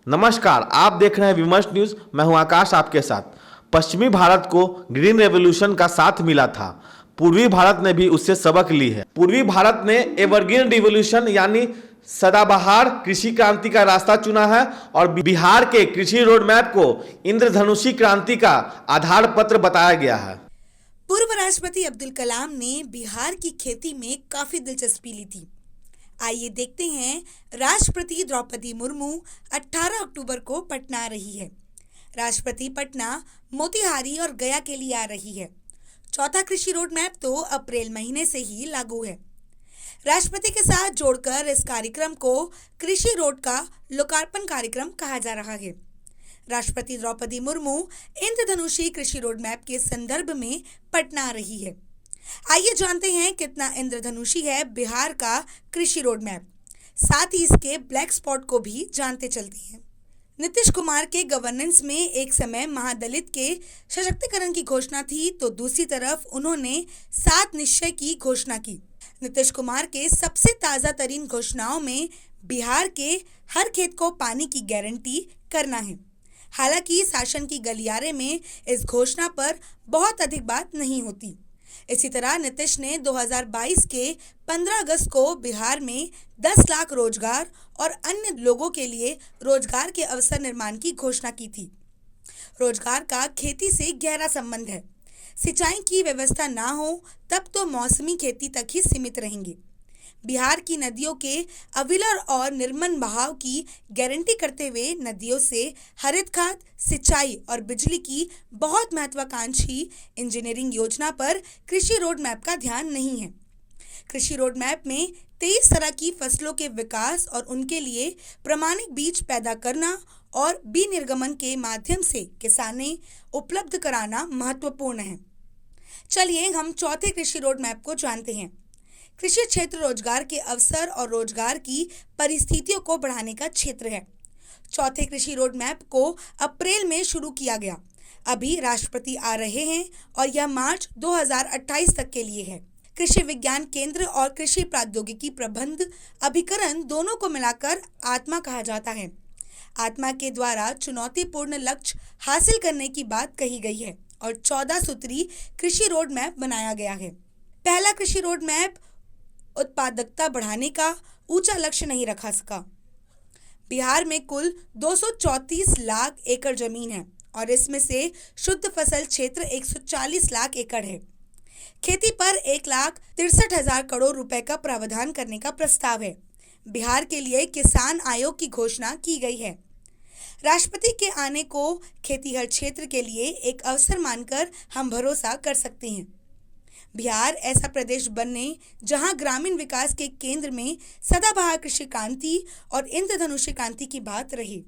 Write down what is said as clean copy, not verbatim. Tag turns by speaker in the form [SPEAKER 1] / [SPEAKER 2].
[SPEAKER 1] नमस्कार, आप देख रहे हैं विमर्श न्यूज। मैं हूं आकाश आपके साथ। पश्चिमी भारत को ग्रीन रेवोल्यूशन का साथ मिला था। पूर्वी भारत ने भी उससे सबक ली है। पूर्वी भारत ने एवरग्रीन रिवोल्यूशन यानी सदाबहार कृषि क्रांति का रास्ता चुना है और बिहार के कृषि रोड मैप को इंद्रधनुषी क्रांति का आधार पत्र बताया गया है।
[SPEAKER 2] पूर्व राष्ट्रपति अब्दुल कलाम ने बिहार की खेती में काफी दिलचस्पी ली थी। आइए देखते हैं, राष्ट्रपति द्रौपदी मुर्मू 18 अक्टूबर को पटना आ रही है। राष्ट्रपति पटना, मोतिहारी और गया के लिए आ रही है। चौथा कृषि रोड मैप तो अप्रैल महीने से ही लागू है। राष्ट्रपति के साथ जोड़कर इस कार्यक्रम को कृषि रोड का लोकार्पण कार्यक्रम कहा जा रहा है। राष्ट्रपति द्रौपदी मुर्मू इंद्रधनुषी कृषि रोड मैप के संदर्भ में पटना आ रही है। आइए जानते हैं कितना इंद्रधनुषी है बिहार का कृषि रोड मैप। साथ ही इसके ब्लैक स्पॉट को भी जानते चलते हैं। नीतीश कुमार के गवर्नेंस में एक समय महादलित के सशक्तिकरण की घोषणा थी, तो दूसरी तरफ उन्होंने 7 निश्चय की घोषणा की। नीतीश कुमार के सबसे ताजा तरीन घोषणाओं में बिहार के हर खेत को पानी की गारंटी करना है। हालांकि शासन की गलियारे में इस घोषणा पर बहुत अधिक बात नहीं होती। इसी तरह नीतीश ने 2022 के 15 अगस्त को बिहार में 10 लाख रोजगार और अन्य लोगों के लिए रोजगार के अवसर निर्माण की घोषणा की थी। रोजगार का खेती से गहरा संबंध है। सिंचाई की व्यवस्था ना हो तब तो मौसमी खेती तक ही सीमित रहेंगे। बिहार की नदियों के अविरल और निर्मल बहाव की गारंटी करते हुए नदियों से हरित खाद, सिंचाई और बिजली की बहुत महत्वाकांक्षी इंजीनियरिंग योजना पर कृषि रोड मैप का ध्यान नहीं है। कृषि रोड मैप में 23 तरह की फसलों के विकास और उनके लिए प्रमाणित बीज पैदा करना और बी निर्गमन के माध्यम से किसानें उपलब्ध कराना महत्वपूर्ण है। चलिए हम चौथे कृषि रोड मैप को जानते हैं। कृषि क्षेत्र रोजगार के अवसर और रोजगार की परिस्थितियों को बढ़ाने का क्षेत्र है। चौथे कृषि रोड मैप को अप्रैल में शुरू किया गया। अभी राष्ट्रपति आ रहे हैं और यह मार्च 2028 तक के लिए है। कृषि विज्ञान केंद्र और कृषि प्रौद्योगिकी प्रबंध अभिकरण दोनों को मिलाकर आत्मा कहा जाता है। आत्मा के द्वारा चुनौतीपूर्ण लक्ष्य हासिल करने की बात कही गई है और 14 सूत्री कृषि रोड मैप बनाया गया है। पहला कृषि रोड मैप उत्पादकता बढ़ाने का ऊंचा लक्ष्य नहीं रखा सका। बिहार में कुल 234 लाख एकड़ जमीन है और इसमें से शुद्ध फसल क्षेत्र 140 लाख एकड़ है। खेती पर 1,63,000 करोड़ रुपए का प्रावधान करने का प्रस्ताव है। बिहार के लिए किसान आयोग की घोषणा की गई है। राष्ट्रपति के आने को खेतीहर क्षेत्र के लिए एक अवसर मानकर हम भरोसा कर सकते हैं। बिहार ऐसा प्रदेश बनने जहां ग्रामीण विकास के केंद्र में सदाबहार कृषि क्रांति और इंद्रधनुषी क्रांति की बात रही।